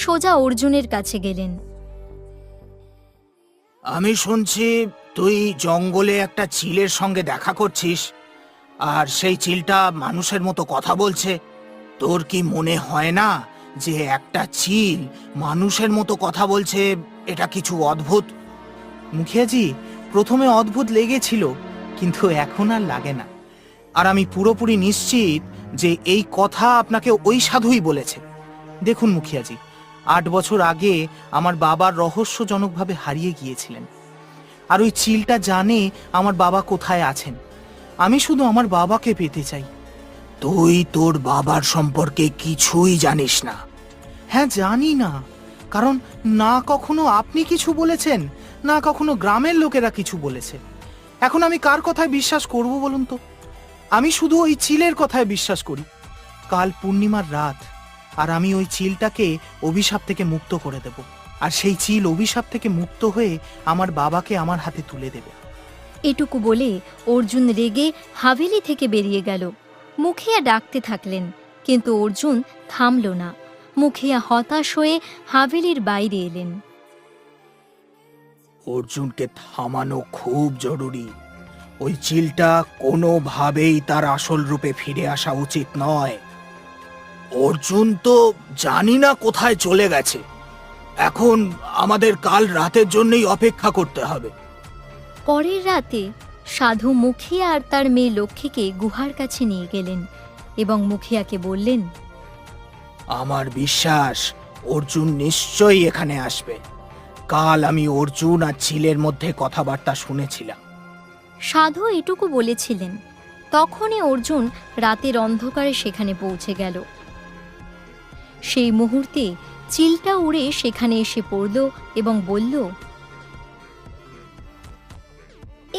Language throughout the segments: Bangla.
সোজা অর্জুনের কাছে গেলেন। আমি শুনছি তুই জঙ্গলে একটা চিলের সঙ্গে দেখা করছিস, আর সেই চিলটা মানুষের মতো কথা বলছে। তোর কি মনে হয় না যে একটা চিল মানুষের মতো কথা বলছে? এটা কিছু অদ্ভুত। মুখিয়াজি, প্রথমে অদ্ভুত লেগেছিল, কিন্তু এখন আর লাগে না। আর আমি পুরোপুরি নিশ্চিত যে এই কথা আপনাকে ওই সাধুই বলেছে। দেখুন মুখিয়াজি, 8 বছর আগে আমার বাবার রহস্যজনকভাবে হারিয়ে গিয়েছিলেন, আর ওই চিলটা জানে আমার বাবা কোথায় আছেন। আমি শুধু আমার বাবাকে পেতে চাই। তুই তোর বাবার সম্পর্কে কিছুই জানিস না? হ্যাঁ, জানি না, কারণ না কখনো আপনি কিছু বলেছেন, না কখনো গ্রামের লোকেরা কিছু বলেছে। এখন আমি কার কথায় বিশ্বাস করব বলুন তো? আমি শুধু ওই চিলের কথায় বিশ্বাস করি। কাল পূর্ণিমার রাত, আর আমি ওই চিলটাকে অভিশাপ থেকে মুক্ত করে দেব, আর সেই চিল অভিশাপ থেকে মুক্ত হয়ে আমার বাবাকে আমার হাতে তুলে দেবে। এটুকু বলে অর্জুন রেগে হাভেলি থেকে বেরিয়ে গেল। মুখিয়া ডাকতে থাকলেন, কিন্তু অর্জুন থামল না। মুখিয়া হতাশ হয়ে হাভেলির বাইরে এলেন। অর্জুনকে থামানো খুব জরুরি। ওই চিলটা কোনোভাবেই তার আসল রূপে ফিরে আসা উচিত নয়। অর্জুন তো জানি না কোথায় চলে গেছে। এখন আমাদের কাল রাতের জন্যই অপেক্ষা করতে হবে। পরের রাতে সাধু মুখিয়া আর তার মেয়ে লক্ষ্মীকে গুহার কাছে নিয়ে গেলেন এবং মুখিয়াকে বললেন, আমার বিশ্বাস অর্জুন নিশ্চয়ই এখানে আসবে। কাল আমি অর্জুন আর চিলের মধ্যে কথাবার্তা শুনেছিলাম। সাধু এটুকু বলেছিলেন, তখনই অর্জুন রাতের অন্ধকারে সেখানে পৌঁছে গেল। সেই মুহূর্তে চিলটা উড়ে সেখানে এসে পড়ল এবং বলল,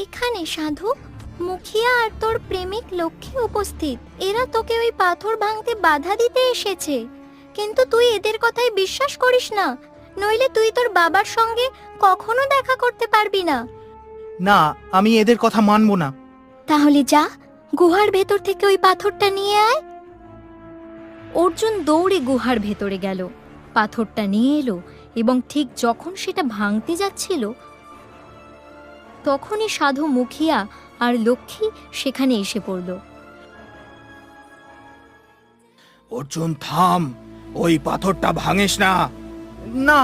এখানে সাধু, মুখিয়া আর তোর প্রেমিক লক্ষ্মী উপস্থিত। এরা তোকে ওই পাথর ভাঙতে বাধা দিতে এসেছে, কিন্তু তুই এদের কথায় বিশ্বাস করিস না, নইলে তুই তোর বাবার সঙ্গে কখনো দেখা করতে পারবি না। না, আমি এদের কথা মানব না। তাহলে যা, গুহার ভেতর থেকে ওই পাথরটা নিয়ে আয়। অর্জুন দৌড়ে গুহার ভেতরে গেল, পাথরটা নিয়ে এলো এবং ঠিক যখন সেটা ভাঙতে যাচ্ছিল, তখনই সাধু মুখিয়া আর লক্ষ্মী সেখানে এসে পড়ল। অর্জুন থাম, ওই পাথরটা ভাঙিস না। না,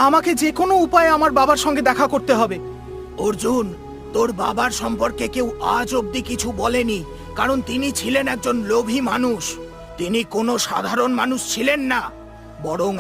আমাকে যে কোনো উপায়ে আমার বাবার সঙ্গে দেখা করতে হবে। অর্জুন, তোর বাবার সম্পর্কে কেউ আজ অবধি কিছু বলেনি, কারণ তিনি ছিলেন একজন লোভী মানুষ। তিনি কোনো সাধারণ মানুষ ছিলেন না, বরং